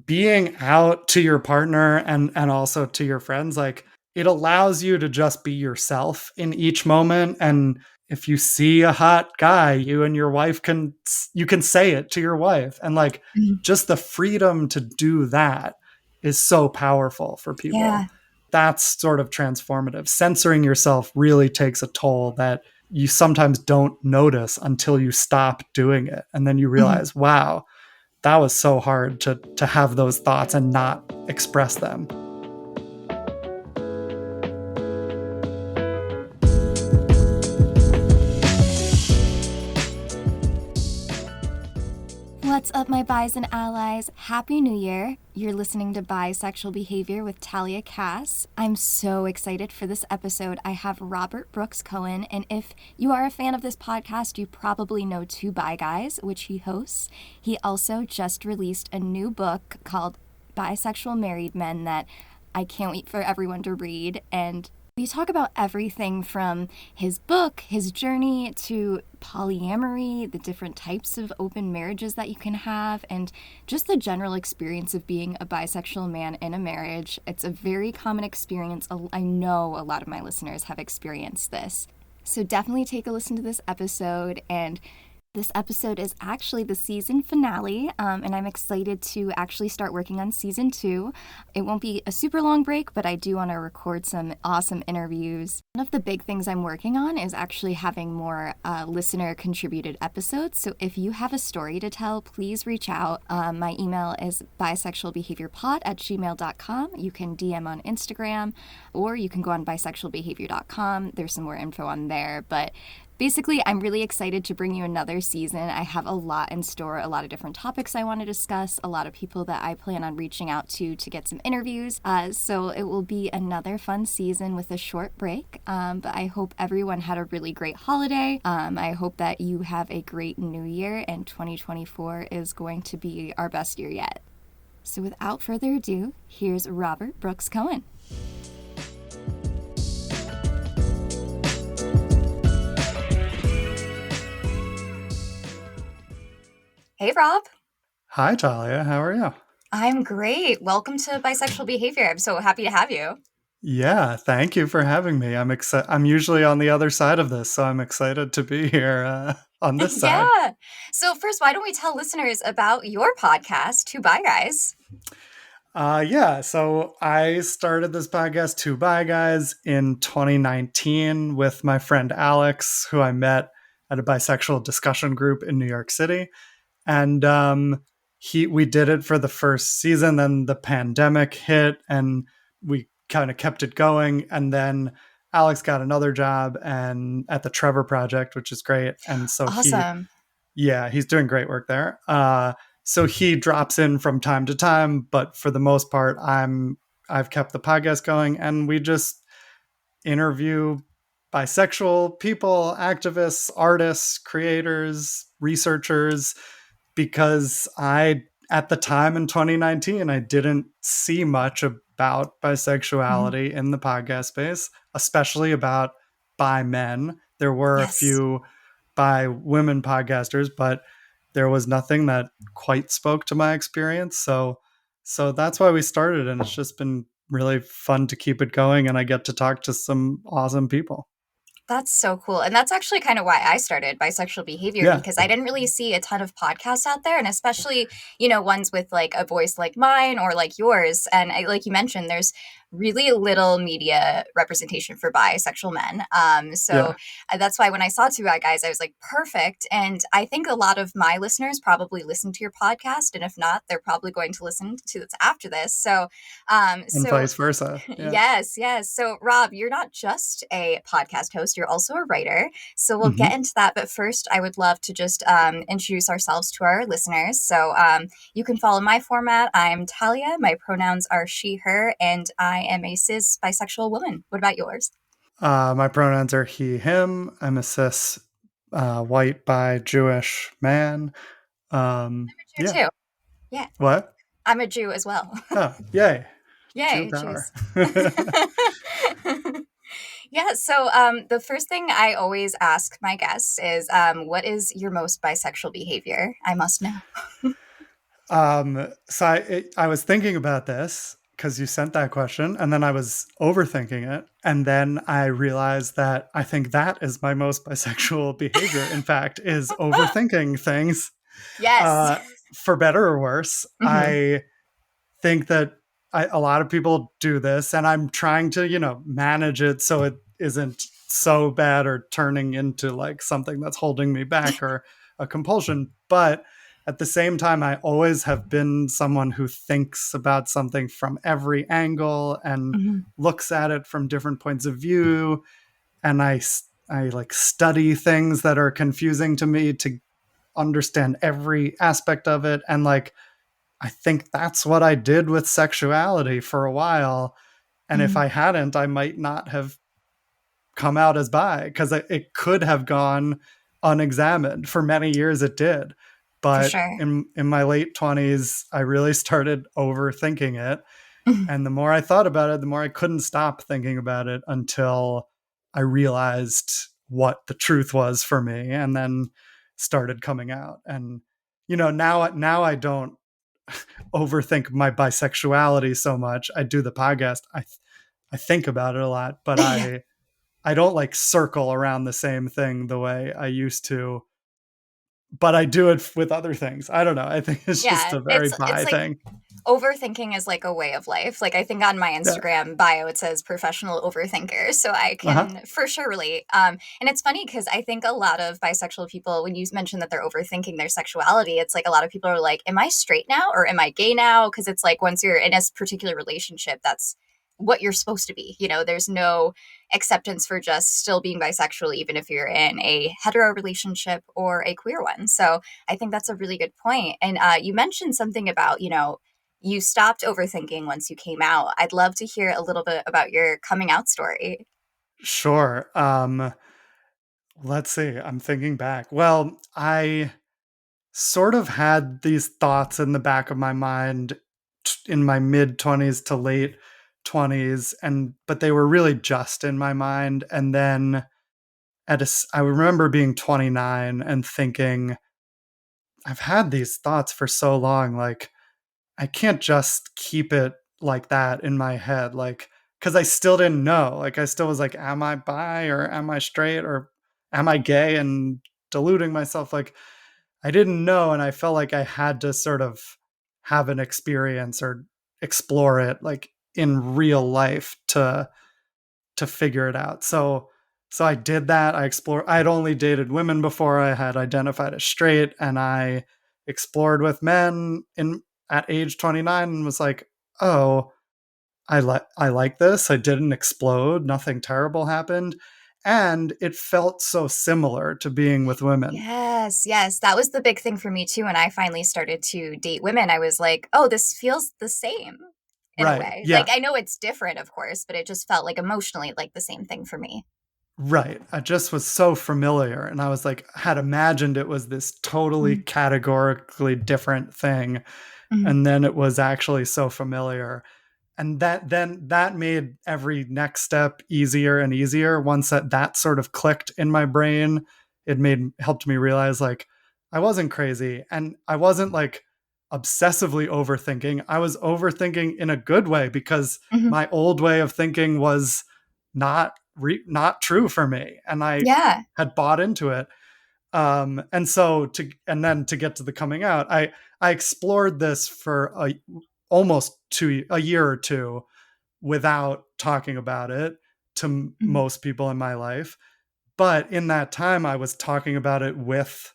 being out to your partner and also to your friends, like it allows you to just be yourself in each moment. And if you see a hot guy, you and your wife you can say it to your wife. And like Mhm. just the freedom to do that is so powerful for people. Yeah. That's sort of transformative. Censoring yourself really takes a toll that you sometimes don't notice until you stop doing it. And then you Mhm. realize, wow, that was so hard to have those thoughts and not express them. What's up, my bis and allies? Happy New Year. You're listening to Bisexual Behavior with Talia Cass. I'm so excited for this episode. I have Robert Brooks Cohen, and if you are a fan of this podcast, you probably know Two Bi Guys, which he hosts. He also just released a new book called Bisexual Married Men that I can't wait for everyone to read, and we talk about everything from his book, his journey, to polyamory, the different types of open marriages that you can have, and just the general experience of being a bisexual man in a marriage. It's a very common experience. I know a lot of my listeners have experienced this. So definitely take a listen to this episode, and this episode is actually the season finale, and I'm excited to actually start working on season 2. It won't be a super long break, but I do want to record some awesome interviews. One of the big things I'm working on is actually having more listener-contributed episodes, so if you have a story to tell, please reach out. My email is bisexualbehaviorpod@gmail.com. You can DM on Instagram, or you can go on bisexualbehavior.com. There's some more info on there, but basically, I'm really excited to bring you another season. I have a lot in store, a lot of different topics I want to discuss, a lot of people that I plan on reaching out to get some interviews. So it will be another fun season with a short break. But I hope everyone had a really great holiday. I hope that you have a great new year, and 2024 is going to be our best year yet. So without further ado, here's Robert Brooks Cohen. Hey, Rob. Hi, Talia. How are you? I'm great. Welcome to Bisexual Behavior. I'm so happy to have you. Yeah, thank you for having me. I'm excited. I'm usually on the other side of this, so I'm excited to be here on this side. Yeah. So first, why don't we tell listeners about your podcast, Two Bi Guys? Yeah, so I started this podcast, Two Bi Guys, in 2019 with my friend Alex, who I met at a bisexual discussion group in New York City. And we did it for the first season, then the pandemic hit and we kind of kept it going. And then Alex got another job and at the Trevor Project, which is great. And so Awesome. he's doing great work there. So he drops in from time to time, but for the most part, I've kept the podcast going, and we just interview bisexual people, activists, artists, creators, researchers, because at the time in 2019, I didn't see much about Mhm. bisexuality in the podcast space, especially about bi men. There were a Yes. few by women podcasters, but there was nothing that quite spoke to my experience. So that's why we started, and it's just been really fun to keep it going, and I get to talk to some awesome people. That's so cool. And that's actually kind of why I started Bisexual Behavior, Yeah. because I didn't really see a ton of podcasts out there, and especially, ones with like a voice like mine or like yours. And like you mentioned, there's really little media representation for bisexual men. So Yeah. that's why when I saw Two Bi Guys, I was like, perfect. And I think a lot of my listeners probably listen to your podcast. And if not, they're probably going to listen to this after this. So, And so vice versa. Yeah. Yes, yes. So, Rob, you're not just a podcast host, you're also a writer. So, we'll get Hmm. into that. But first, I would love to just introduce ourselves to our listeners. So, you can follow my format. I'm Talia. My pronouns are she, her, and I am a cis bisexual woman. What about yours? My pronouns are he, him. I'm a cis white bi Jewish man. Jew Yeah. too. Yeah, What? I'm a Jew as well. Oh, yay. Jew Yay, power. Jews. Yeah, so the first thing I always ask my guests is what is your most bisexual behavior? I must know. I was thinking about this because you sent that question, and then I was overthinking it, and then I realized that I think that is my most bisexual behavior. In fact, is overthinking things, Yes. uh, for better or worse. Hmm. I think that a lot of people do this, and I'm trying to, manage it so it isn't so bad or turning into like something that's holding me back or a compulsion. But at the same time, I always have been someone who thinks about something from every angle and Hmm. looks at it from different points of view. And I like study things that are confusing to me to understand every aspect of it. And like, I think that's what I did with sexuality for a while. And if Hmm. I hadn't, I might not have come out as bi because it could have gone unexamined. For many years, it did. For But sure. in my late 20s, I really started overthinking it. Mhm. And the more I thought about it, the more I couldn't stop thinking about it until I realized what the truth was for me and then started coming out. And, now I don't overthink my bisexuality so much. I do the podcast. I think about it a lot, but Yeah. I don't like circle around the same thing the way I used to. But I do it with other things. I don't know. I think it's just Yeah, a very it's bi like thing. overthinking is like a way of life. Like I think on my Yeah. Instagram bio it says professional overthinker, so I Uh huh. can for sure relate. And it's funny because I think a lot of bisexual people, when you mention that they're overthinking their sexuality, it's like a lot of people are like, "Am I straight now or am I gay now?" Because it's like once you're in a particular relationship, that's what you're supposed to be. There's no acceptance for just still being bisexual, even if you're in a hetero relationship or a queer one. So I think that's a really good point. And you mentioned something about, you stopped overthinking once you came out. I'd love to hear a little bit about your coming out story. Sure. Let's see. I'm thinking back. Well, I sort of had these thoughts in the back of my mind in my mid 20s to late 20s, and but they were really just in my mind. And then I remember being 29 and thinking, I've had these thoughts for so long, like I can't just keep it like that in my head, like, because I still didn't know. Like, I still was like, am I bi or am I straight or am I gay, and deluding myself. Like, I didn't know. And I felt like I had to sort of have an experience or explore it like in real life to figure it out. So I did that. I explored. I'd only dated women before. I had identified as straight, and I explored with men in at age 29 and was like, "Oh, I like this. I didn't explode. Nothing terrible happened." And it felt so similar to being with women. Yes, yes. That was the big thing for me too. When I finally started to date women, I was like, oh, this feels the same in a Right. way. Like, Yeah. I know it's different, of course, but it just felt like emotionally like the same thing for me. Right. I just was so familiar, and I was like, had imagined it was this totally Mhm. categorically different thing, Mhm. and then it was actually so familiar. And that made every next step easier and easier. Once that sort of clicked in my brain, it made helped me realize like I wasn't crazy, and I wasn't like obsessively overthinking. I was overthinking in a good way because Mhm. my old way of thinking was not true for me, and I Yeah. had bought into it. And then to get to the coming out, I explored this for almost a year or two without talking about it to Mhm. most people in my life. But in that time, I was talking about it with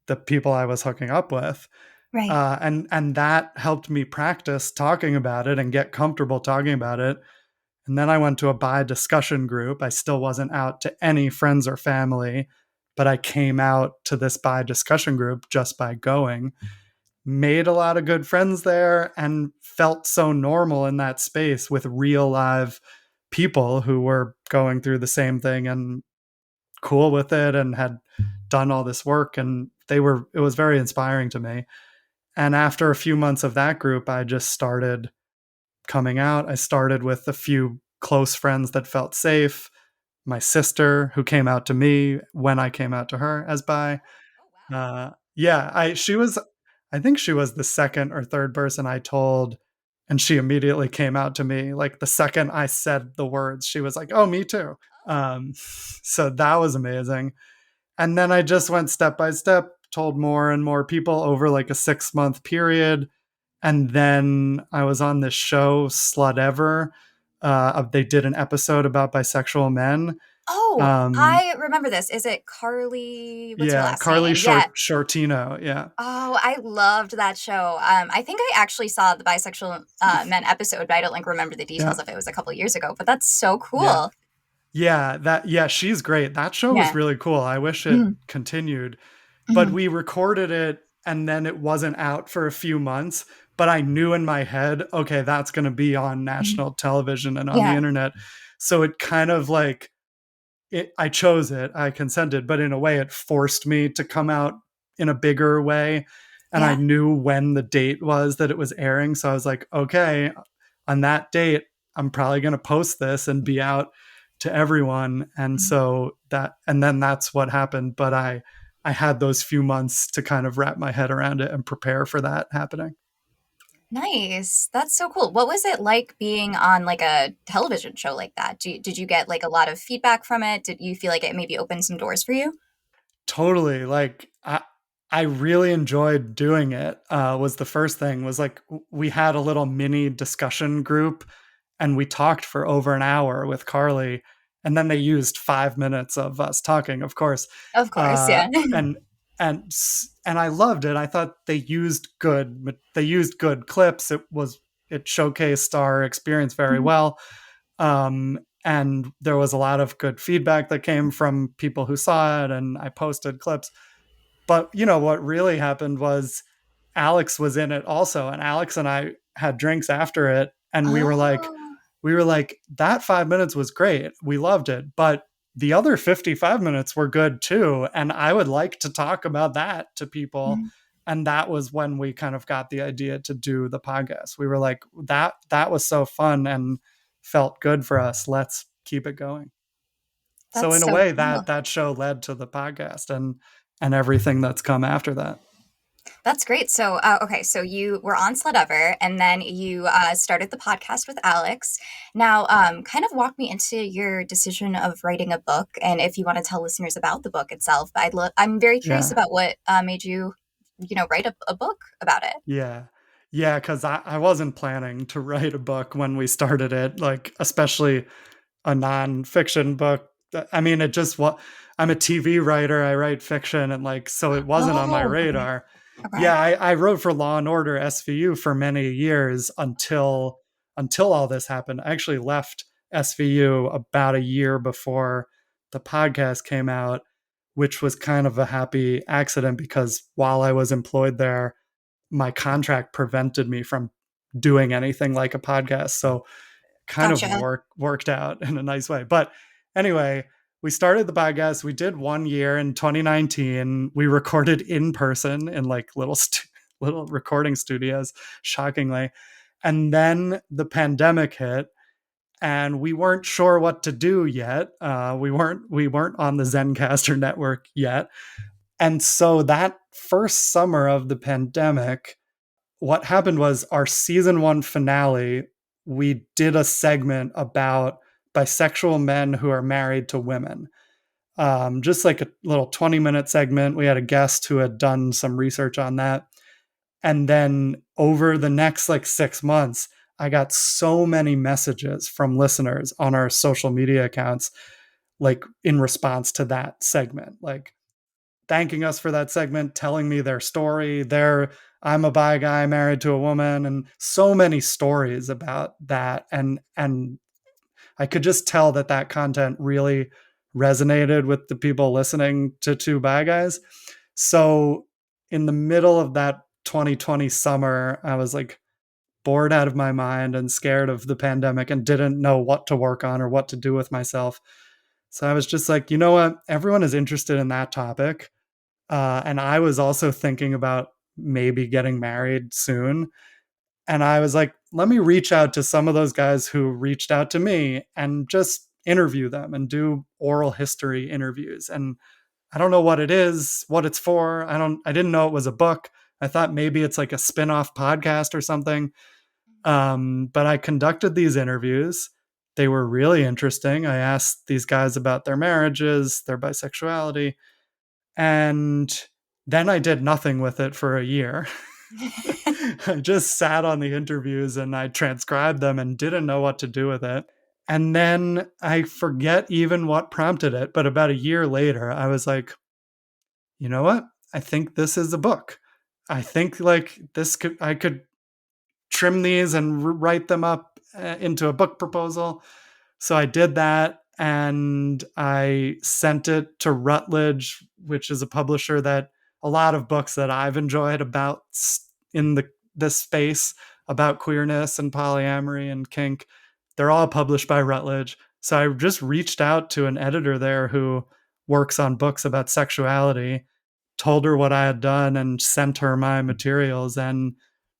the people I was hooking up with, Right. and that helped me practice talking about it and get comfortable talking about it. And then I went to a bi discussion group. I still wasn't out to any friends or family, but I came out to this bi discussion group just by going. Made a lot of good friends there and felt so normal in that space with real live people who were going through the same thing and cool with it and had done all this work. And it was very inspiring to me. And after a few months of that group, I just started coming out. I started with a few close friends that felt safe. My sister, who came out to me when I came out to her as bi. Oh, wow. Yeah, I she was I think she was the second or third person I told, and she immediately came out to me. Like the second I said the words, she was like, "Oh, me too." So that was amazing. And then I just went step by step, told more and more people over like a 6 month period. And then I was on this show, Slut Ever. They did an episode about bisexual men. Oh, Um, I remember this. Is it Carly? What's her yeah, last Carly name? Yeah. Shortino. Yeah, Oh, I loved that show. I think I actually saw the bisexual men episode, but I don't like remember the yeah, details of it. It was a couple years ago, but that's so yeah, cool. yeah. She's great. That show was Yeah. really cool. I wish it Mhm. continued, but Mhm. we recorded it and then it wasn't out for a few months. But I knew in my head, okay, that's going to be on Mhm. national television and on the Yeah. internet. So it kind of like I chose it, I consented, but in a way it forced me to come out in a bigger way. And I Yeah. knew when the date was that it was airing. So I was like, okay, on that date, I'm probably going to post this and be out to everyone. And Mhm. so and then that's what happened. But I had those few months to kind of wrap my head around it and prepare for that happening. Nice. That's so cool. What was it like being on like a television show like that? Did you get like a lot of feedback from it? Did you feel like it maybe opened some doors for you? Totally. Like I really enjoyed doing it. Was the first thing was like we had a little mini discussion group and we talked for over an hour with Carly, and then they used 5 minutes of us talking, of course. Of course, Uh yeah. and I loved it. I thought they used good clips. It showcased our experience very Mhm. well. And there was a lot of good feedback that came from people who saw it, and I posted clips. But what really happened was Alex was in it also, and Alex and I had drinks after it, and Oh. we were like, that 5 minutes was great. We loved it, but the other 55 minutes were good too, and I would like to talk about that to people. Mhm. And that was when we kind of got the idea to do the podcast. We were like, that was so fun and felt good for us. Let's keep it going. So That's in a so way, cool. that show led to the podcast and everything that's come after that. That's great. So, okay, so you were on Sled Ever, and then you started the podcast with Alex. Now, kind of walk me into your decision of writing a book, and if you want to tell listeners about the book itself. But I'm very curious Yeah. about what made you, write a book about it. Yeah. Yeah, because I wasn't planning to write a book when we started it, like especially a nonfiction book. I mean, it just what I'm a TV writer. I write fiction, and like so it wasn't on my Oh, okay, radar. okay. Yeah, I wrote for Law and Order SVU for many years until all this happened. I actually left SVU about a year before the podcast came out, which was kind of a happy accident because while I was employed there, my contract prevented me from doing anything like a podcast. So kind of Gotcha. worked out in a nice way. But anyway, we started the podcast. We did 1 year in 2019. We recorded in person in like little recording studios, shockingly. And then the pandemic hit, and we weren't sure what to do yet. We weren't on the Zencaster network yet, and so that first summer of the pandemic, what happened was our season one finale, we did a segment about bisexual men who are married to women. Just like a little 20-minute segment. We had a guest who had done some research on that. And then over the next like 6 months, I got so many messages from listeners on our social media accounts, like in response to that segment. Like, thanking us for that segment, telling me their story. I'm a bi guy married to a woman, and so many stories about that. And I could just tell that that content really resonated with the people listening to Two Bi Guys. So in the middle of that 2020 summer, I was like bored out of my mind and scared of the pandemic and didn't know what to work on or what to do with myself. So I was just like, you know what? Everyone is interested in that topic, and I was also thinking about maybe getting married soon. And I was like, let me reach out to some of those guys who reached out to me and just interview them and do oral history interviews. And I don't know what it is, what it's for. I didn't know it was a book. I thought maybe it's like a spin-off podcast or something. But I conducted these interviews. They were really interesting. I asked these guys about their marriages, their bisexuality, and then I did nothing with it for a year. I just sat on the interviews and I transcribed them and didn't know what to do with it. And then I forget even what prompted it, but about a year later, I was like, you know what? I think this is a book. I think like I could trim these and write them up into a book proposal. So I did that and I sent it to Routledge, which is a publisher that a lot of books that I've enjoyed about in this space about queerness and polyamory and kink, they're all published by Routledge. So I just reached out to an editor there who works on books about sexuality, told her what I had done and sent her my materials, and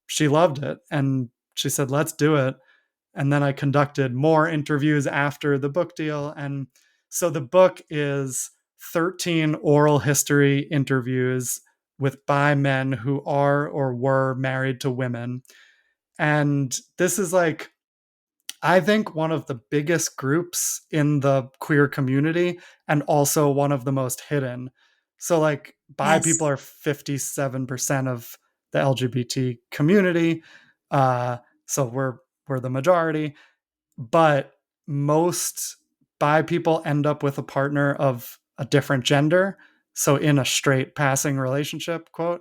she loved it. And she said, let's do it. And then I conducted more interviews after the book deal. And so the book is 13 oral history interviews with bi men who are or were married to women. And this is like, I think, one of the biggest groups in the queer community and also one of the most hidden. So, like, bi Yes. people are 57% of the LGBT community. So we're the majority, but most bi people end up with a partner of a different gender. So in a straight passing relationship, quote,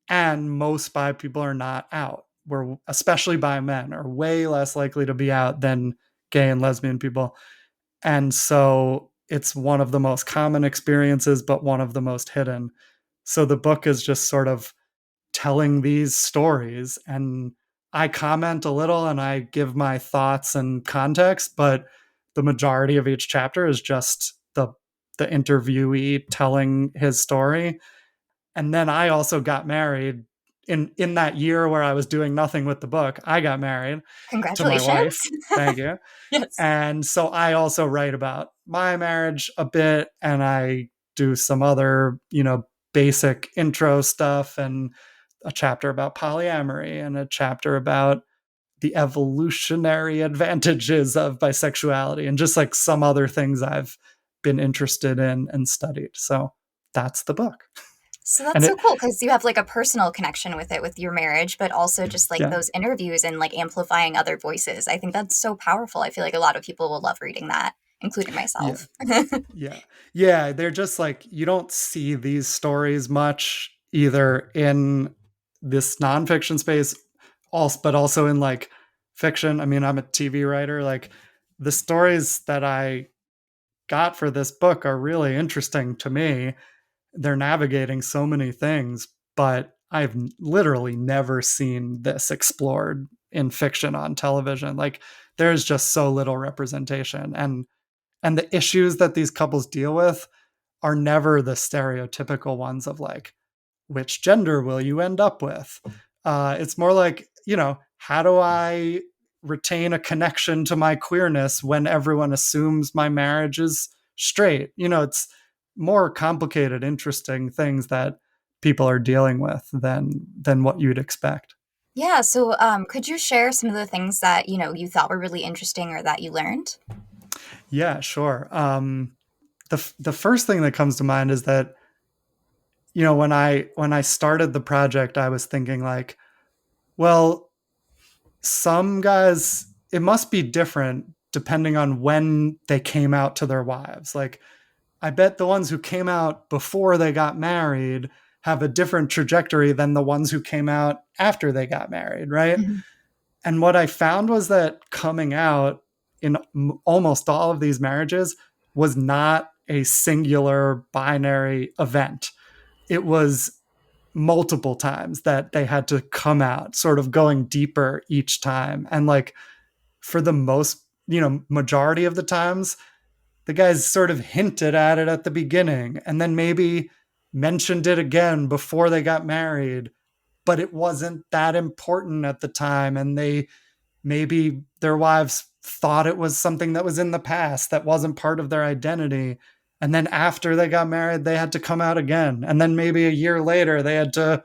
and most bi people are not out. We're especially bi men are way less likely to be out than gay and lesbian people. And so it's one of the most common experiences, but one of the most hidden. So the book is just sort of telling these stories, and I comment a little and I give my thoughts and context, but the majority of each chapter is just the interviewee telling his story. And then I also got married in that year where I was doing nothing with the book. I got married to my Congratulations. wife. Thank you. Yes. And so I also write about my marriage a bit, and I do some other, basic intro stuff, and a chapter about polyamory and a chapter about the evolutionary advantages of bisexuality and just like some other things I've been interested in and studied. So that's the book. So that's And so it, cool because you have like a personal connection with it with your marriage, but also just like yeah, those interviews and like amplifying other voices. I think that's so powerful. I feel like a lot of people will love reading that, including yeah, myself. yeah, yeah. They're just like, you don't see these stories much either in this nonfiction space, also, but also in like fiction. I mean, I'm a TV writer. Like the stories that I got for this book are really interesting to me. They're navigating so many things, but I've literally never seen this explored in fiction on television. Like there's just so little representation, and the issues that these couples deal with are never the stereotypical ones of like, which gender will you end up with? It's more like, how do I retain a connection to my queerness when everyone assumes my marriage is straight? It's more complicated, interesting things that people are dealing with than what you'd expect. Yeah. So, could you share some of the things that, you thought were really interesting or that you learned? Yeah, sure. The first thing that comes to mind is that when I started the project, I was thinking like, well, some guys, it must be different depending on when they came out to their wives. Like, I bet the ones who came out before they got married have a different trajectory than the ones who came out after they got married, right? Mhm. And what I found was that coming out in almost all of these marriages was not a singular binary event. It was multiple times that they had to come out, sort of going deeper each time. And like for the most, majority of the times, the guys sort of hinted at it at the beginning and then maybe mentioned it again before they got married, but it wasn't that important at the time. And maybe their wives thought it was something that was in the past that wasn't part of their identity. And then after they got married, they had to come out again. And then maybe a year later, they had to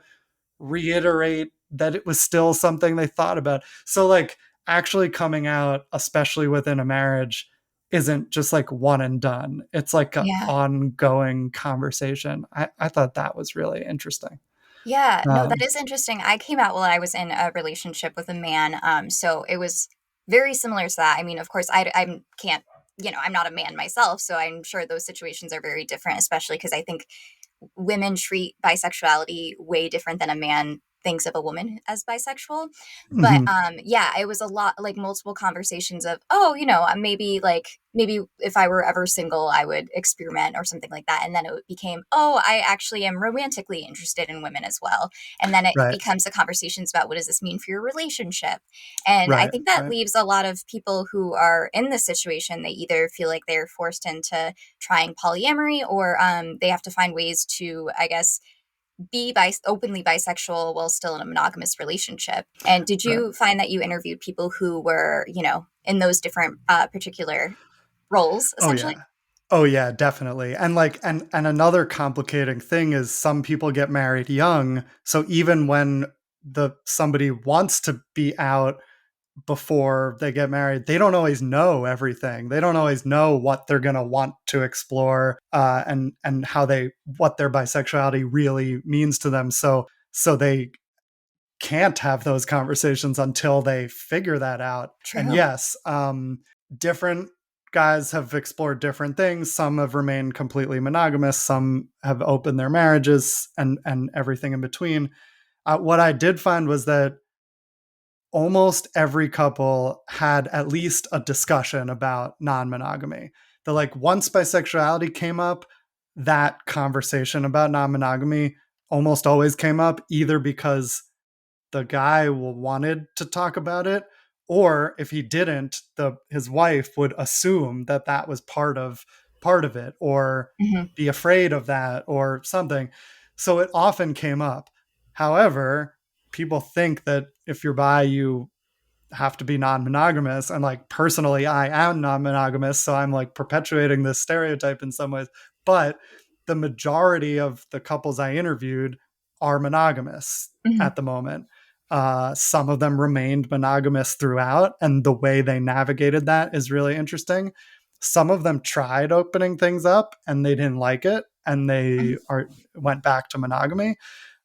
reiterate that it was still something they thought about. So like actually coming out, especially within a marriage, isn't just like one and done. It's like an Yeah. ongoing conversation. I thought that was really interesting. Yeah, no, that Um, is interesting. I came out while I was in a relationship with a man, so it was very similar to that. I mean, of course, I can't, I'm not a man myself, so I'm sure those situations are very different, especially because I think women treat bisexuality way different than a man thinks of a woman as bisexual. But mhm. yeah, it was a lot like multiple conversations of, oh, maybe if I were ever single, I would experiment or something like that. And then it became, oh, I actually am romantically interested in women as well. And then it Right, becomes the conversations about what does this mean for your relationship? And I right, think that right. leaves a lot of people who are in this situation, they either feel like they're forced into trying polyamory or they have to find ways to, I guess, be openly bisexual while still in a monogamous relationship. And did Right. you find that you interviewed people who were, in those different particular roles, Oh essentially? yeah. Oh yeah, definitely. And like and another complicating thing is some people get married young, so even when the somebody wants to be out before they get married, they don't always know everything. They don't always know what they're going to want to explore, and how they what their bisexuality really means to them. So they can't have those conversations until they figure that out. And True. yes, different guys have explored different things. Some have remained completely monogamous. Some have opened their marriages, and everything in between. What I did find was that almost every couple had at least a discussion about non-monogamy. The like once bisexuality came up, that conversation about non-monogamy almost always came up, either because the guy wanted to talk about it, or if he didn't, the his wife would assume that that was part of it, or Hmm. be afraid of that or something. So it often came up. However, people think that if you're bi, you have to be non-monogamous, and like personally I am non-monogamous, so I'm like perpetuating this stereotype in some ways. But the majority of the couples I interviewed are monogamous Hmm. at the moment. Some of them remained monogamous throughout, and the way they navigated that is really interesting. Some of them tried opening things up and they didn't like it, and they Hmm. are went back to monogamy.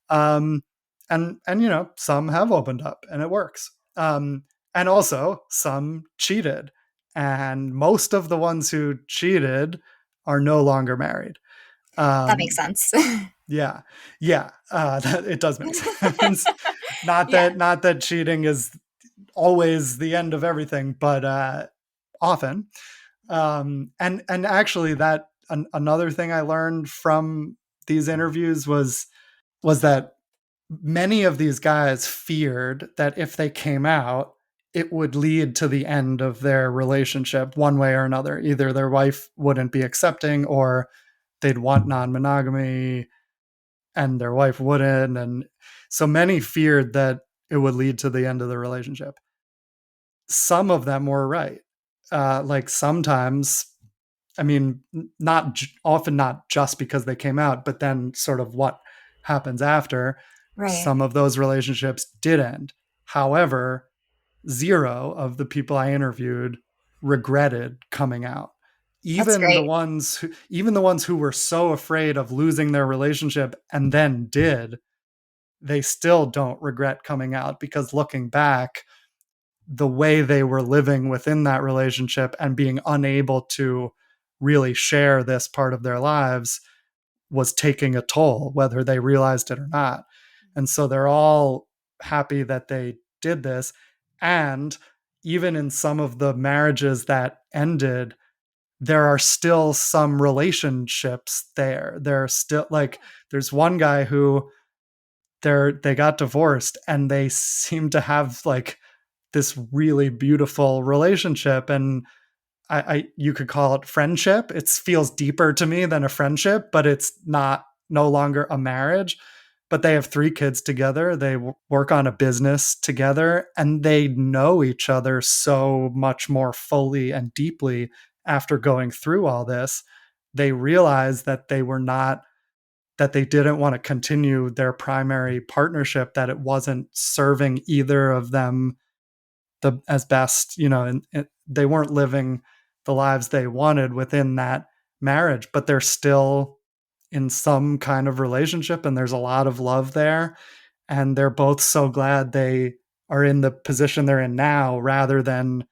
um, and some have opened up and it works. And also some cheated, and most of the ones who cheated are no longer married. That makes um, sense. yeah, yeah, it does make sense. not Yeah. that not that cheating is always the end of everything, but often. And actually another thing I learned from these interviews was that many of these guys feared that if they came out, it would lead to the end of their relationship one way or another. Either their wife wouldn't be accepting, or they'd want non monogamy and their wife wouldn't. And so many feared that it would lead to the end of the relationship. Some of them were right. Like sometimes, I mean, often not just because they came out, but then sort of what happens after. Right. Some of those relationships did end. However, zero of the people I interviewed regretted coming out. That's great. Even the ones who were so afraid of losing their relationship and then did, they still don't regret coming out, because looking back, the way they were living within that relationship and being unable to really share this part of their lives was taking a toll, whether they realized it or not. And so they're all happy that they did this. And even in some of the marriages that ended, there are still some relationships there. There are still like there's one guy who they got divorced and they seem to have like this really beautiful relationship. And I you could call it friendship. It feels deeper to me than a friendship, but it's not no longer a marriage. But they have 3 kids together. They work on a business together, and they know each other so much more fully and deeply after going through all this. They realize that they were not that they didn't want to continue their primary partnership, that it wasn't serving either of them as best, and they weren't living the lives they wanted within that marriage, but they're still in some kind of relationship and there's a lot of love there. And they're both so glad they are in the position they're in now rather than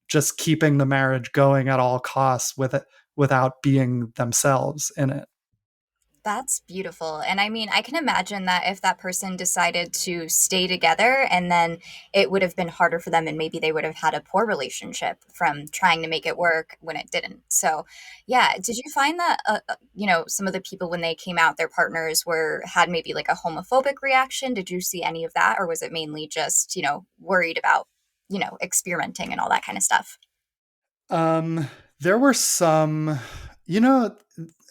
just keeping the marriage going at all costs with it without being themselves in it. That's beautiful. And I mean, I can imagine that if that person decided to stay together and then it would have been harder for them and maybe they would have had a poor relationship from trying to make it work when it didn't. So, yeah, did you find that some of the people when they came out their partners were had maybe like a homophobic reaction? Did you see any of that or was it mainly just, worried about, experimenting and all that kind of stuff? There were some, you know,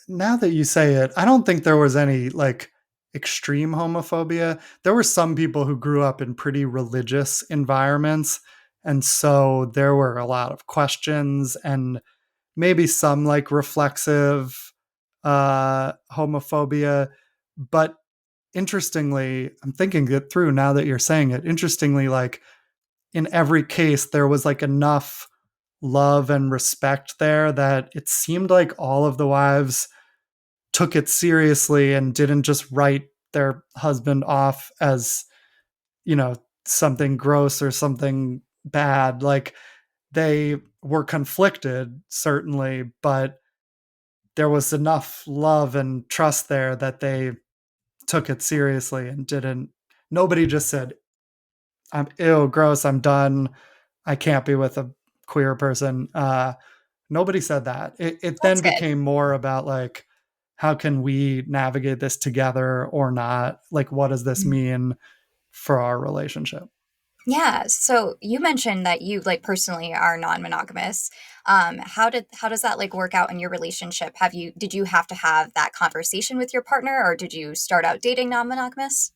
now that you say it, I don't think there was any like extreme homophobia. There were some people who grew up in pretty religious environments. And so there were a lot of questions and maybe some like reflexive homophobia. But interestingly, I'm thinking it through now that you're saying it. Interestingly, like in every case, there was like enough love and respect there that it seemed like all of the wives took it seriously and didn't just write their husband off as, something gross or something bad. Like they were conflicted, certainly, but there was enough love and trust there that they took it seriously and didn't. Nobody just said, I'm ew, gross, I'm done. I can't be with a queer person. Nobody said that. It That's then good. became more about like, how can we navigate this together or not? Like, what does this mean for our relationship? Yeah. So you mentioned that you like personally are non-monogamous. How does that like work out in your relationship? Did you have to have that conversation with your partner or did you start out dating non-monogamous?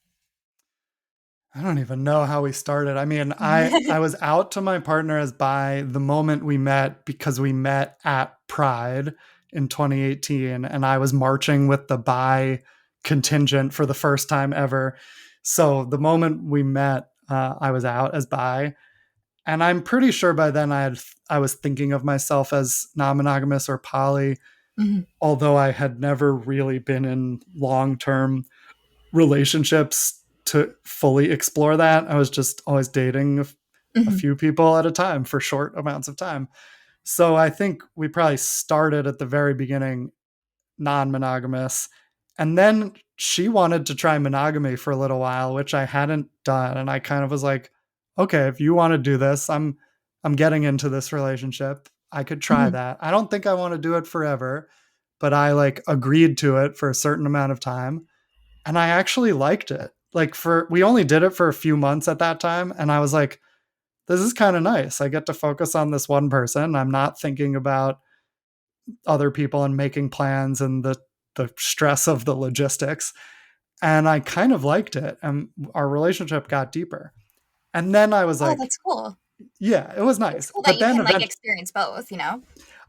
I don't even know how we started. I mean, I was out to my partner as bi the moment we met because we met at Pride in 2018 and I was marching with the bi contingent for the first time ever. So the moment we met, I was out as bi, and I'm pretty sure by then I was thinking of myself as non-monogamous or poly, Mhm, although I had never really been in long-term relationships to fully explore that. I was just always dating a mhm. few people at a time for short amounts of time. So I think we probably started at the very beginning non-monogamous. And then she wanted to try monogamy for a little while, which I hadn't done. And I kind of was like, okay, if you want to do this, I'm getting into this relationship. I could try Mhm. that. I don't think I want to do it forever, but I like agreed to it for a certain amount of time. And I actually liked it. Like we only did it for a few months at that time. And I was like, this is kind of nice. I get to focus on this one person. I'm not thinking about other people and making plans and the stress of the logistics. And I kind of liked it. And our relationship got deeper. And then I was Oh, like, that's cool. yeah, it was It's nice. cool that But you then can like eventually experience both, you know?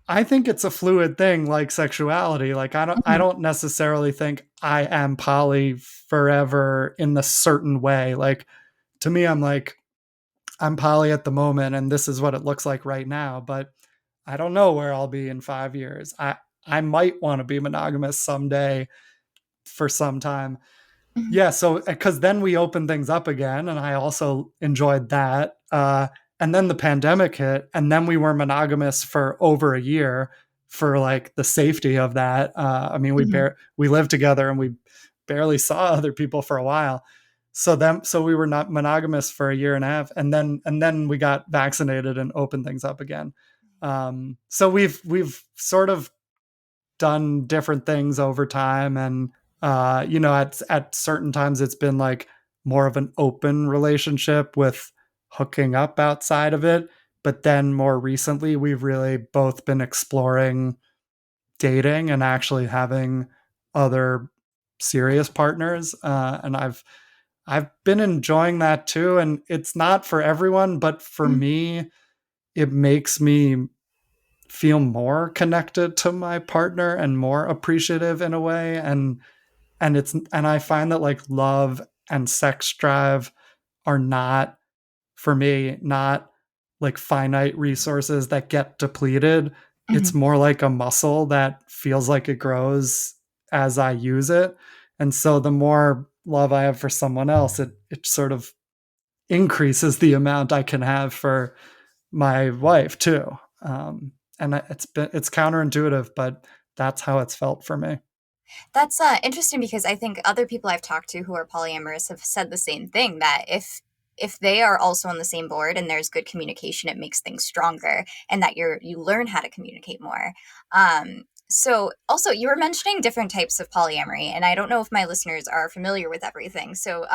I think it's a fluid thing like sexuality. Like I Mhm, don't necessarily think I am poly forever in the certain way. Like to me, I'm like, I'm poly at the moment and this is what it looks like right now, but I don't know where I'll be in 5 years. I might want to be monogamous someday for some time. mhm, Yeah, so because then we opened things up again, and I also enjoyed that. And then the pandemic hit, and then we were monogamous for over a year for like the safety of that. I mean, mhm. we lived together, and we barely saw other people for a while. So we were not monogamous for a year and a half, and then we got vaccinated and opened things up again. So we've sort of done different things over time, and at certain times it's been like more of an open relationship with hooking up outside of it, but then more recently we've really both been exploring dating and actually having other serious partners, and I've been enjoying that too, and it's not for everyone, but for Mhm. me it makes me feel more connected to my partner and more appreciative in a way. And and I find that like love and sex drive are not, for me, not like finite resources that get depleted. It's Mhm. more like a muscle that feels like it grows as I use it. And so the more love I have for someone else, it sort of increases the amount I can have for my wife too. And it's counterintuitive, but that's how it's felt for me. That's interesting because I think other people I've talked to who are polyamorous have said the same thing, that if they are also on the same board and there's good communication, it makes things stronger, and that you learn how to communicate more. So also you were mentioning different types of polyamory, and I don't know if my listeners are familiar with everything. So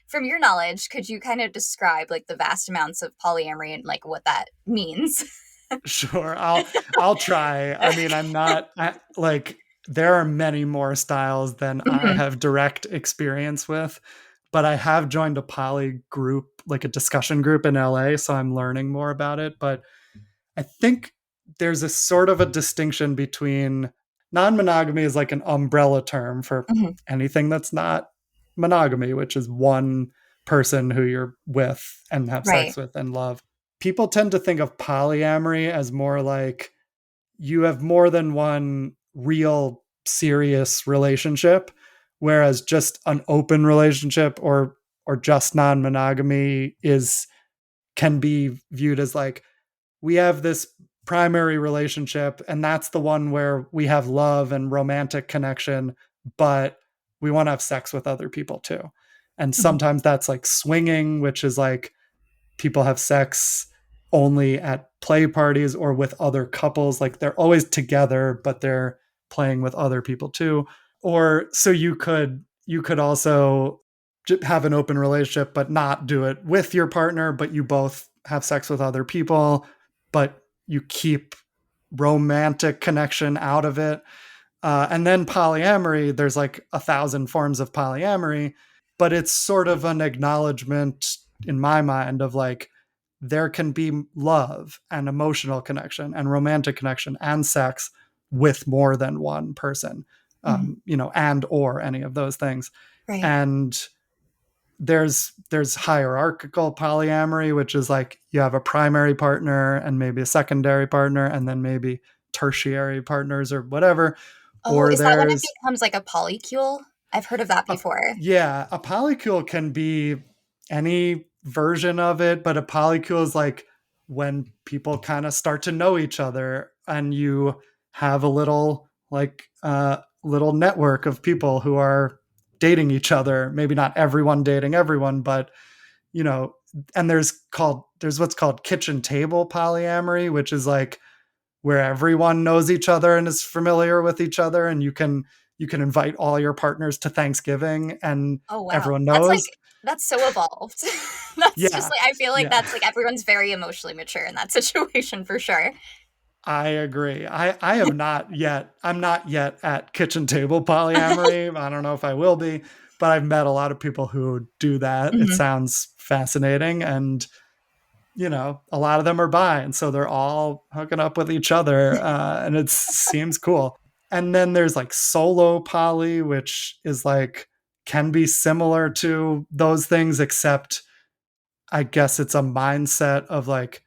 from your knowledge, could you kind of describe like the vast amounts of polyamory and like what that means? Sure, I'll try. I mean, like there are many more styles than I Mhm. have direct experience with, but I have joined a poly group, like a discussion group in LA, so I'm learning more about it. But I think there's a sort of a distinction between non-monogamy is like an umbrella term for Mhm. anything that's not monogamy, which is one person who you're with and have Right. sex with and love. People tend to think of polyamory as more like you have more than one real serious relationship, whereas just an open relationship or just non-monogamy is can be viewed as like we have this primary relationship and that's the one where we have love and romantic connection, but we want to have sex with other people too. And Mhm. sometimes that's like swinging, which is like people have sex only at play parties or with other couples, like they're always together but they're playing with other people too. Or so you could also have an open relationship but not do it with your partner, but you both have sex with other people, but you keep romantic connection out of it. And then polyamory, there's like 1,000 forms of polyamory, but it's sort of an acknowledgement in my mind of like there can be love and emotional connection and romantic connection and sex with more than one person, Mhm. and or any of those things. Right. And there's hierarchical polyamory, which is like you have a primary partner and maybe a secondary partner and then maybe tertiary partners or whatever. Oh, Or is that when it there's becomes like a polycule? I've heard of that a before. yeah, a polycule can be any version of it, but a polycule is like when people kind of start to know each other and you have a little network of people who are dating each other, maybe not everyone dating everyone, but you know, and there's what's called kitchen table polyamory, which is like where everyone knows each other and is familiar with each other, and you can invite all your partners to Thanksgiving and Oh, wow. everyone That's knows. like that's so evolved. That's just Yeah. like I feel like Yeah. that's like everyone's very emotionally mature in that situation for sure. I agree. I have not yet. I'm not yet at kitchen table polyamory. I don't know if I will be, but I've met a lot of people who do that. It Mhm. sounds fascinating, and a lot of them are bi, and so they're all hooking up with each other, and it seems cool. And then there's like solo poly, which is like can be similar to those things, except I guess it's a mindset of like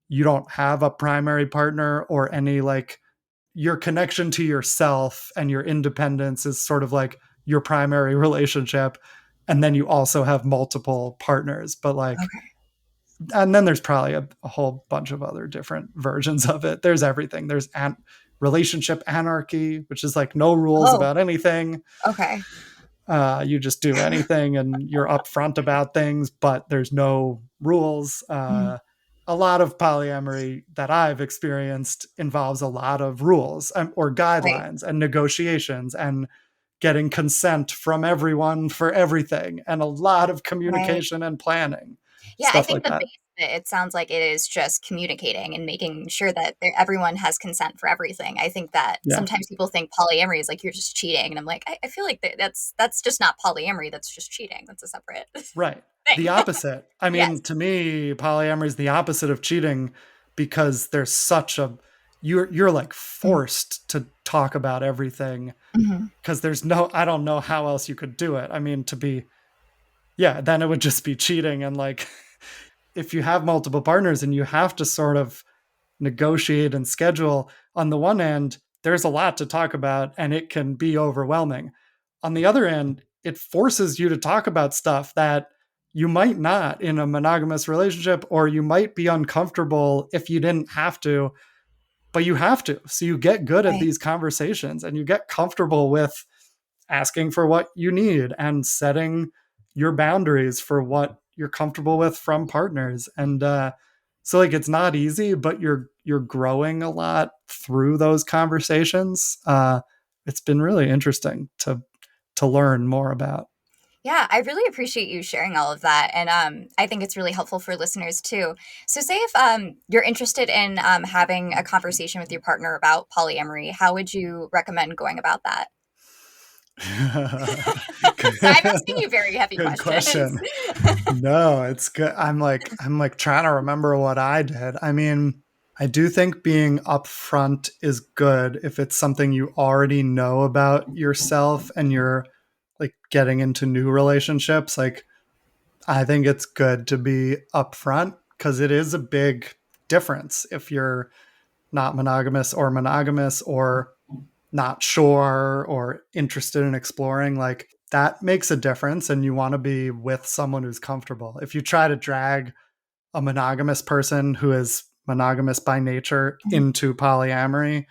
you don't have a primary partner or any like your connection to yourself and your independence is sort of like your primary relationship. And then you also have multiple partners, but like, Okay. and then there's probably a whole bunch of other different versions of it. There's everything. There's relationship anarchy, which is like no rules Oh, about anything. okay. You just do anything and you're upfront about things, but there's no rules. Mhm. A lot of polyamory that I've experienced involves a lot of rules, or Right. guidelines and negotiations and getting consent from everyone for everything and a lot of Right. communication and planning, Yeah, I stuff think like the that. base of it sounds like it is just communicating and making sure that everyone has consent for everything. I think that Yeah. sometimes people think polyamory is like you're just cheating, and I'm like, I feel like that's just not polyamory. That's just cheating. That's a separate Right. The thing. opposite. I Yes. mean, to me, polyamory is the opposite of cheating because there's such a you're like Mhm. forced to talk about everything Mhm. because I don't know how else you could do it. I mean, to be yeah, then it would just be cheating. And like if you have multiple partners and you have to sort of negotiate and schedule, on the one end, there's a lot to talk about and it can be overwhelming. On the other end, it forces you to talk about stuff that you might not in a monogamous relationship, or you might be uncomfortable if you didn't have to, but you have to. So you get good at Right. these conversations and you get comfortable with asking for what you need and setting your boundaries for what you're comfortable with from partners. And so like it's not easy, but you're growing a lot through those conversations. It's been really interesting to learn more about. Yeah, I really appreciate you sharing all of that, and I think it's really helpful for listeners too. So, say if you're interested in having a conversation with your partner about polyamory, how would you recommend going about that? So, I'm asking you very heavy Good questions. question. No, it's good. I'm like trying to remember what I did. I mean, I do think being upfront is good if it's something you already know about yourself and you're like getting into new relationships. Like I think it's good to be upfront because it is a big difference if you're not monogamous or not sure or interested in exploring. Like that makes a difference and you want to be with someone who's comfortable. If you try to drag a monogamous person who is monogamous by nature Mhm. into polyamory,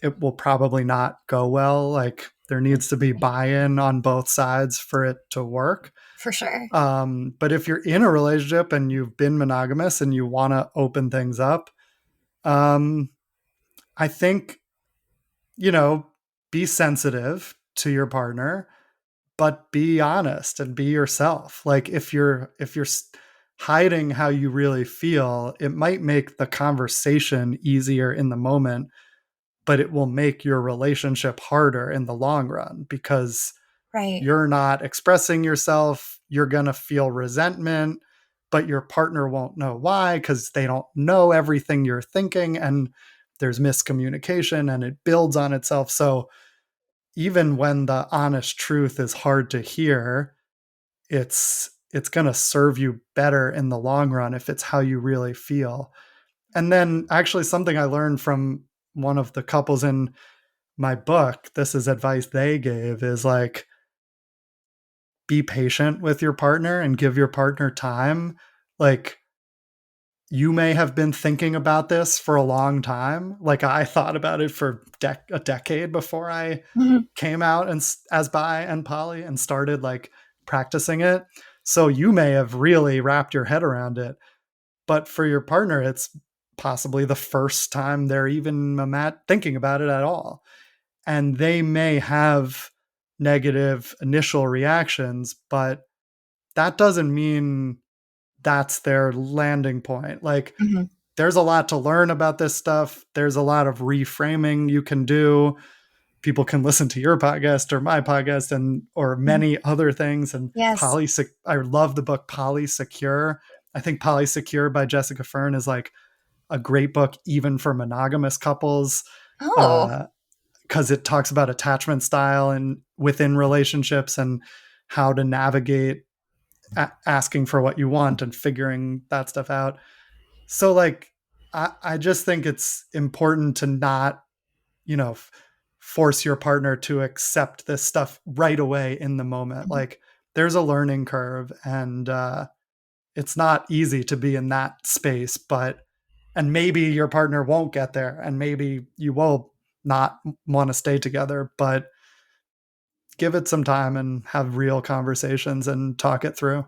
it will probably not go well. Like there needs to be buy-in on both sides for it to work. For sure. But if you're in a relationship and you've been monogamous and you want to open things up, um, I think, you know, be sensitive to your partner, but be honest and be yourself. Like if you're hiding how you really feel, it might make the conversation easier in the moment, but it will make your relationship harder in the long run because Right. you're not expressing yourself. You're going to feel resentment, but your partner won't know why because they don't know everything you're thinking. And there's miscommunication and it builds on itself. So even when the honest truth is hard to hear, it's going to serve you better in the long run if it's how you really feel. And then actually something I learned from one of the couples in my book, this is advice they gave, is like be patient with your partner and give your partner time. Like you may have been thinking about this for a long time. Like I thought about it for a decade before I Mhm. came out and as bi and poly and started like practicing it. So you may have really wrapped your head around it, but for your partner, it's possibly the first time they're even thinking about it at all. And they may have negative initial reactions, but that doesn't mean that's their landing point. Like Mhm. there's a lot to learn about this stuff. There's a lot of reframing you can do. People can listen to your podcast or my podcast and or Mhm. many other things. And Yes. I love the book Polysecure. I think Polysecure by Jessica Fern is like a great book even for monogamous couples. Oh. Because it talks about attachment style and within relationships and how to navigate asking for what you want and figuring that stuff out. So like I just think it's important to not, force your partner to accept this stuff right away in the moment. Mhm. Like there's a learning curve and it's not easy to be in that space, but and maybe your partner won't get there and maybe you will not want to stay together, but give it some time and have real conversations and talk it through.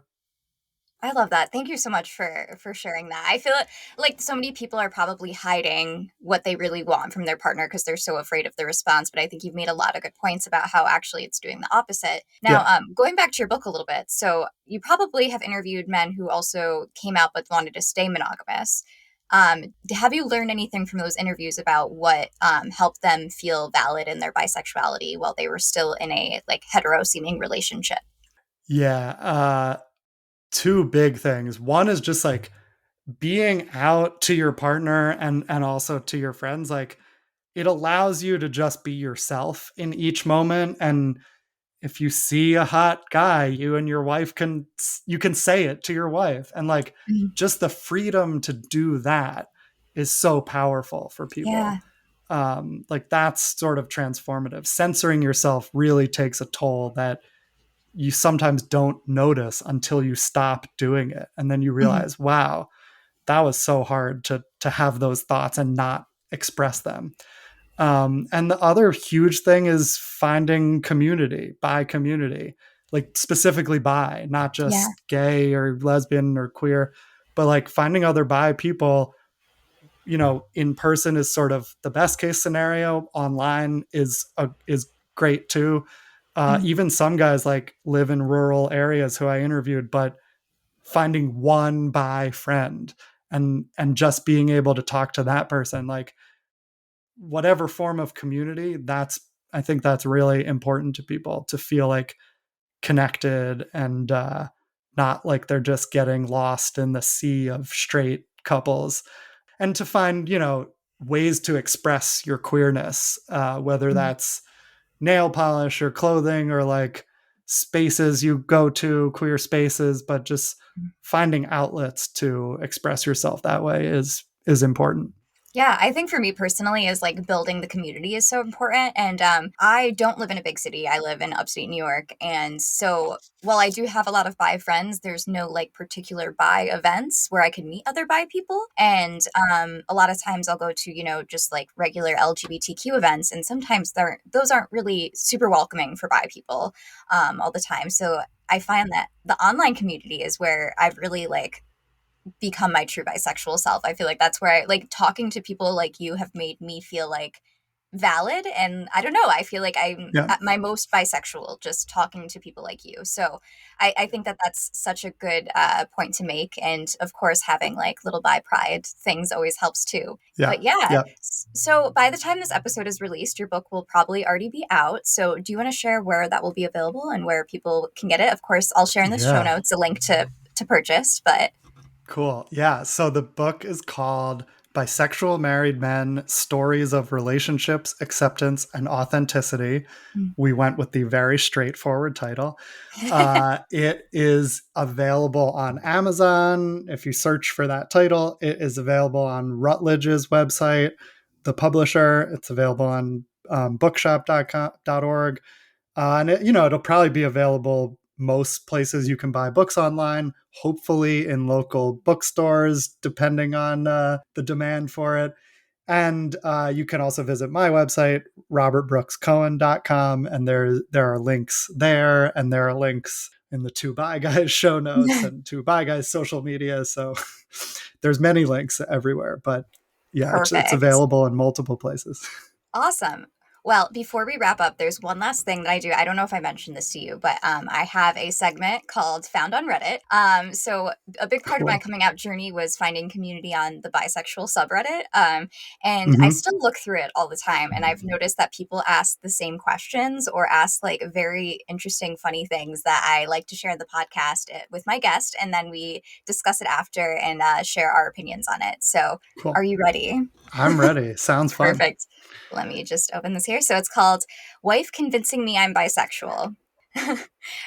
I love that. Thank you so much for sharing that. I feel like so many people are probably hiding what they really want from their partner because they're so afraid of the response. But I think you've made a lot of good points about how actually it's doing the opposite. Now, Yeah. going back to your book a little bit, so you probably have interviewed men who also came out but wanted to stay monogamous. Have you learned anything from those interviews about what helped them feel valid in their bisexuality while they were still in a like hetero seeming relationship? Yeah. Two big things. One is just like being out to your partner and also to your friends, like it allows you to just be yourself in each moment. And if you see a hot guy, you and your wife you can say it to your wife. And like Mhm. just the freedom to do that is so powerful for Yeah. people. Like that's sort of transformative. Censoring yourself really takes a toll that you sometimes don't notice until you stop doing it. And then you Mhm. realize, wow, that was so hard to have those thoughts and not express them. And the other huge thing is finding community, bi community, like specifically bi, not Yeah. just gay or lesbian or queer, but like finding other bi people, in person is sort of the best case scenario. Online is great too. Mhm. Even some guys like live in rural areas who I interviewed, but finding one bi friend and just being able to talk to that person, like whatever form of community, I think that's really important to people to feel like connected and not like they're just getting lost in the sea of straight couples, and to find ways to express your queerness, whether Mhm. that's nail polish or clothing or like spaces you go to, queer spaces, but just finding outlets to express yourself that way is important. Yeah, I think for me personally is like building the community is so important. And I don't live in a big city. I live in upstate New York. And so while I do have a lot of bi friends, there's no like particular bi events where I can meet other bi people. And a lot of times I'll go to, just like regular LGBTQ events. And sometimes those aren't really super welcoming for bi people all the time. So I find that the online community is where I've really like become my true bisexual self. I feel like that's where I like talking to people like you have made me feel like valid. And I don't know, I feel like I'm Yeah. at my most bisexual just talking to people like you. So I think that that's such a good point to make. And of course, having like little bi pride things always helps too. Yeah. But yeah, Yeah. so by the time this episode is released, your book will probably already be out. So do you want to share where that will be available and where people can get it? Of course, I'll share in the show Yeah. notes a link to purchase, but Cool. Yeah. So the book is called Bisexual Married Men: Stories of Relationships, Acceptance, and Authenticity. We went with the very straightforward title. It is available on Amazon. If you search for that title, it is available on Routledge's website, the publisher. It's available on bookshop.org. And it'll probably be available most places you can buy books online, hopefully in local bookstores, depending on the demand for it. And you can also visit my website, robertbrookscohen.com, and there are links there, and there are links in the Two Bi Guys show notes and Two Bi Guys social media. So there's many links everywhere, but yeah, it's perfect. available in multiple places. Awesome. Well, before we wrap up, there's one last thing that I do. I don't know if I mentioned this to you, but I have a segment called Found on Reddit. So a big part of my Cool. coming out journey was finding community on the bisexual subreddit. And I Hmm. still look through it all the time. And I've noticed that people ask the same questions or ask like very interesting, funny things that I like to share in the podcast with my guest. And then we discuss it after and share our opinions on it. So are Cool. you ready? I'm ready. Sounds fun. Perfect. Let me just open this here. So it's called Wife Convincing Me I'm Bisexual.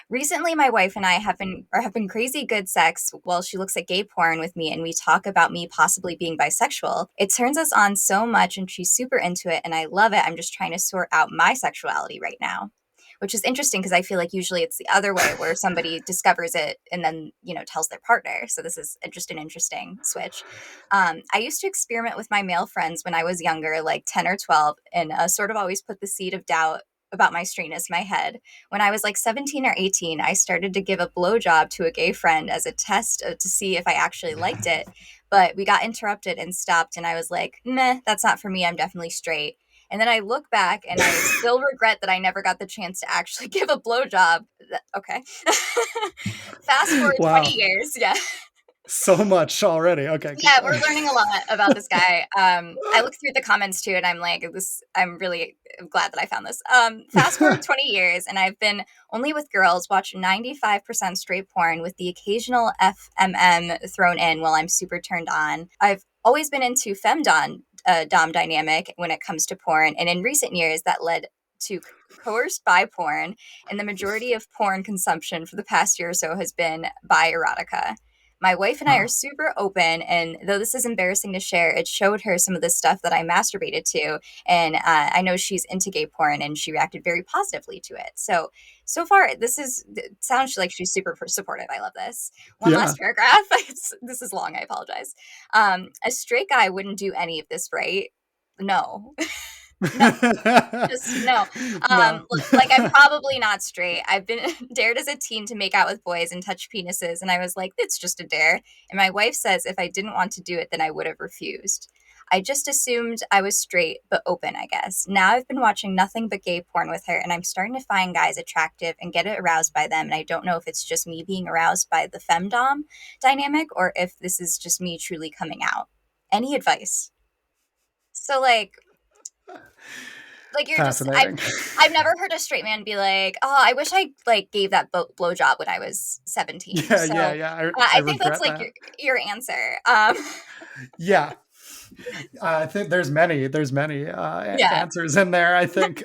Recently, my wife and I have been crazy good sex while she looks at gay porn with me and we talk about me possibly being bisexual. It turns us on so much and she's super into it and I love it. I'm just trying to sort out my sexuality right now. Which is interesting because I feel like usually it's the other way where somebody discovers it and then, tells their partner. So this is just an interesting switch. I used to experiment with my male friends when I was younger, like 10 or 12, and sort of always put the seed of doubt about my straightness in my head. When I was like 17 or 18, I started to give a blowjob to a gay friend as a test to see if I actually liked it. But we got interrupted and stopped, and I was like, nah, that's not for me. I'm definitely straight. And then I look back and I still regret that I never got the chance to actually give a blowjob. Okay. Fast forward 20 Wow. years. Yeah. So much already. Okay, keep Yeah, going. we're learning a lot about this guy. I looked through the comments too, and I'm like, this. I'm really glad that I found this. Fast forward 20 years, and I've been only with girls, watch 95% straight porn with the occasional FMM thrown in while I'm super turned on. I've always been into femdom dom dynamic when it comes to porn, and in recent years, that led to coerced bi porn, and the majority of porn consumption for the past year or so has been bi erotica. My wife and I are Huh. super open, and though this is embarrassing to share, it showed her some of the stuff that I masturbated to, and I know she's into gay porn, and she reacted very positively to it. So far, it sounds like she's super supportive. I love this. One Yeah. last paragraph. This is long. I apologize. A straight guy wouldn't do any of this, right? No, no. Just no. No. Like I'm probably not straight. I've been dared as a teen to make out with boys and touch penises, and I was like, it's just a dare. And my wife says if I didn't want to do it, then I would have refused. I just assumed I was straight, but open, I guess. Now I've been watching nothing but gay porn with her, and I'm starting to find guys attractive and get aroused by them. And I don't know if it's just me being aroused by the femdom dynamic or if this is just me truly coming out. Any advice? So like you're just Fascinating. I've never heard a straight man be like, "Oh, I wish I like gave that blowjob when I was 17." Yeah, yeah, So yeah. I I think that's regret like that. your answer. Yeah. I think there's many Yeah, answers in there. I think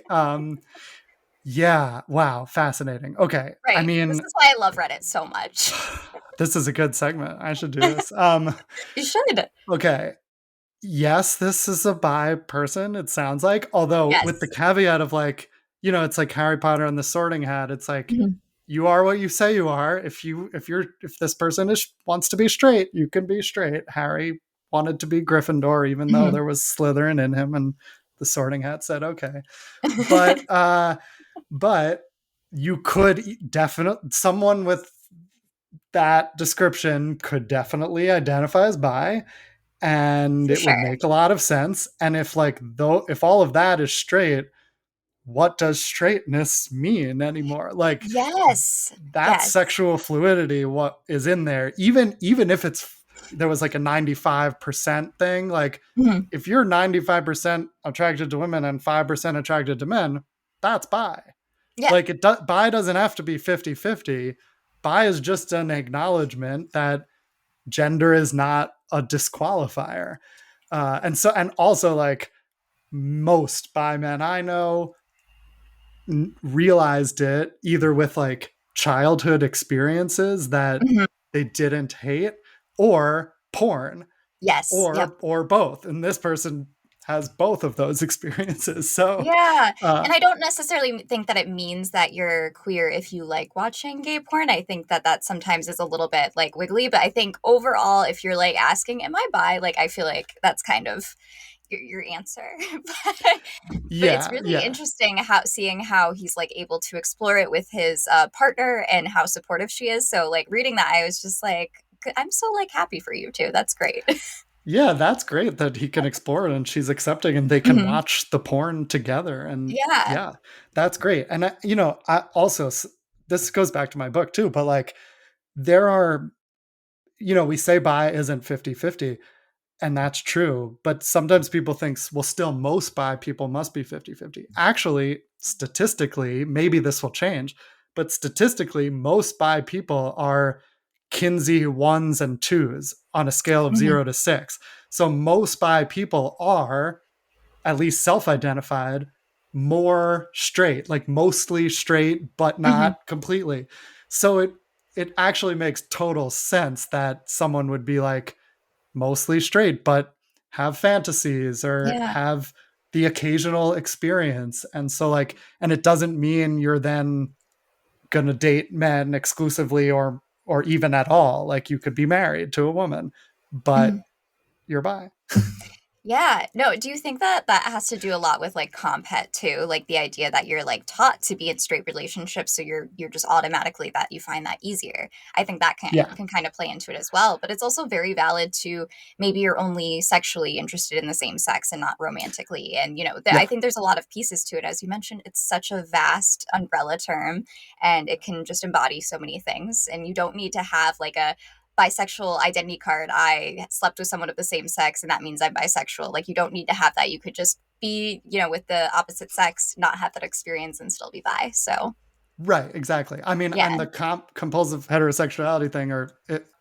yeah, wow, fascinating. Okay. I right. This mean, is why I love Reddit so much. this is a good segment. I should do this. You should. Okay. Yes, this is a bi person, it sounds like. Although with the Yes. caveat of like, it's like Harry Potter and the Sorting Hat. It's like Mhm. you are what you say you are. If this person wants to be straight, you can be straight. Harry wanted to be Gryffindor, even though Mhm. there was Slytherin in him, and the Sorting Hat said okay. But but you could definitely someone with that description could definitely identify as bi, and For it would sure. make a lot of sense. And if all of that is straight, what does straightness mean anymore? Like Yes. that Yes. sexual fluidity, what is in there, even if there was like a 95% thing, like Mhm. if you're 95% attracted to women and 5% attracted to men, that's bi. Yeah. Like bi doesn't have to be 50-50. Bi is just an acknowledgement that gender is not a disqualifier. And also like most bi men I know realized it either with like childhood experiences that Mhm. they didn't hate, or porn, Yes. Yep. or both. And this person has both of those experiences. So Yeah, uh and I don't necessarily think that it means that you're queer if you like watching gay porn. I think that that sometimes is a little bit, like, wiggly, but I think overall, if you're, like, asking, "Am I bi?" Like, I feel like that's kind of your answer. But it's yeah, really yeah. interesting seeing how he's, like, able to explore it with his, partner and how supportive she is. So, like, reading that, I was just like, I'm so, like, happy for you too. That's great." Yeah, that's great that he can explore it and she's accepting and they can Mhm. watch the porn together. And Yeah. yeah, that's great. And I also, this goes back to my book too, but like there are, we say bi isn't 50-50, and that's true. But sometimes people think, well, still most bi people must be 50-50. Actually, statistically, maybe this will change, but statistically, most bi people are Kinsey ones and twos on a scale of Mhm. 0 to 6. So most bi people are, at least self-identified, more straight, like mostly straight, but Mhm. not completely. So it actually makes total sense that someone would be like mostly straight, but have fantasies or Yeah. have the occasional experience. And so like, and it doesn't mean you're then gonna date men exclusively or even at all. Like you could be married to a woman, but Mhm. you're bi. Yeah. No, do you think that that has to do a lot with like compet too? Like the idea that you're like taught to be in straight relationships, so you're just automatically that you find that easier. I think that Yeah. can kind of play into it as well. But it's also very valid to maybe you're only sexually interested in the same sex and not romantically. And I Yeah. think there's a lot of pieces to it. As you mentioned, it's such a vast umbrella term, and it can just embody so many things. And you don't need to have like bisexual identity card, I slept with someone of the same sex, and that means I'm bisexual. Like, you don't need to have that. You could just be, with the opposite sex, not have that experience, and still be bi. So, Right, exactly. I mean, yeah. and the compulsive heterosexuality thing,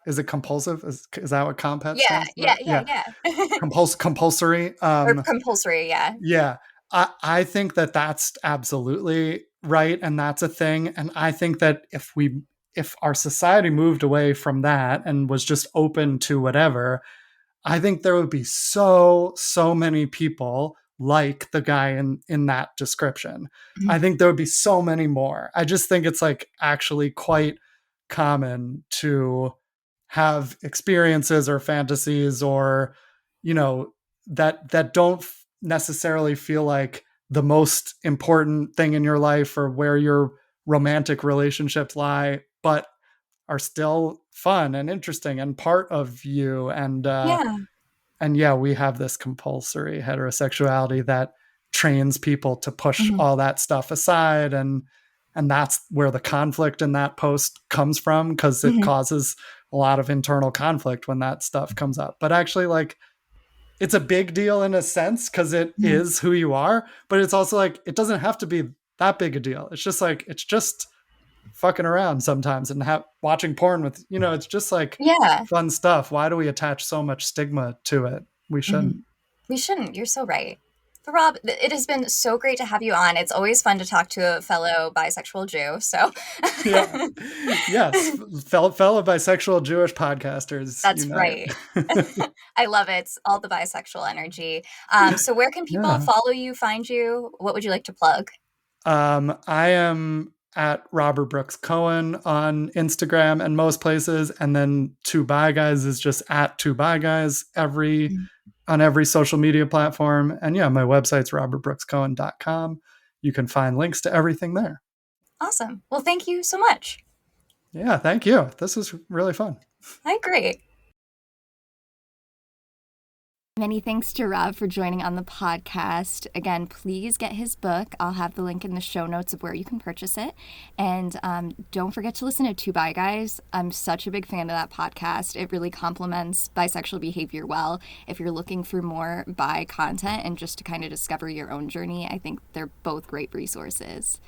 is it compulsive? Is that what compet Yeah, stands yeah, for? yeah, Yeah, yeah. compulsory. Or compulsory, yeah. Yeah, I think that that's absolutely right, and that's a thing. And I think that if our society moved away from that and was just open to whatever, I think there would be so many people like the guy in that description. I think there would be so many more. I just think it's like actually quite common to have experiences or fantasies or that don't necessarily feel like the most important thing in your life or where your romantic relationships lie, but are still fun and interesting and part of you. Yeah. And yeah, we have this compulsory heterosexuality that trains people to push Mhm. all that stuff aside. And that's where the conflict in that post comes from, because it Mhm. causes a lot of internal conflict when that stuff comes up. But actually, like, it's a big deal in a sense because it Mhm. is who you are, but it's also like it doesn't have to be that big a deal. It's just like it's just fucking around sometimes and watching porn with, it's just like Yeah. fun stuff. Why do we attach so much stigma to it? We shouldn't. Mhm. We shouldn't. You're so right. But Rob, it has been so great to have you on. It's always fun to talk to a fellow bisexual Jew. So Yeah. Yes. Fellow bisexual Jewish podcasters that's unite. right. I love it. It's all the bisexual energy. So where can people Yeah. follow you, find you? What would you like to plug? I am at Robert Brooks Cohen on Instagram and most places. And then Two Bi Guys is just at Two Bi Guys Mhm. on every social media platform. And yeah, my website's robertbrookscohen.com. You can find links to everything there. Awesome. Well, thank you so much. Yeah, thank you. This was really fun. Hi, great. Many thanks to Rob for joining on the podcast. Again, please get his book. I'll have the link in the show notes of where you can purchase it. And don't forget to listen to Two Bi Guys. I'm such a big fan of that podcast. It really complements bisexual behavior well. If you're looking for more bi content and just to kind of discover your own journey, I think they're both great resources.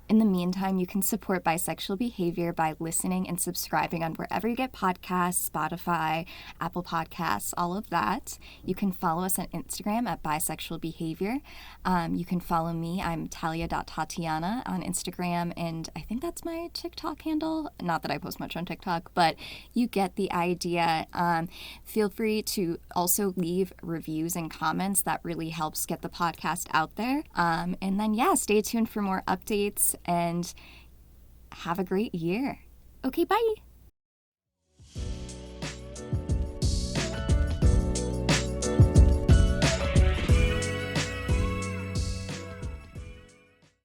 In the meantime, you can support bisexual behavior by listening and subscribing on wherever you get podcasts, Spotify, Apple Podcasts, all of that. You can follow us on Instagram at bisexual behavior. You can follow me. I'm talia.tatiana on Instagram, and I think that's my TikTok handle. Not that I post much on TikTok, but you get the idea. Feel free to also leave reviews and comments. That really helps get the podcast out there. And then, yeah, stay tuned for more updates and have a great year. Okay, bye.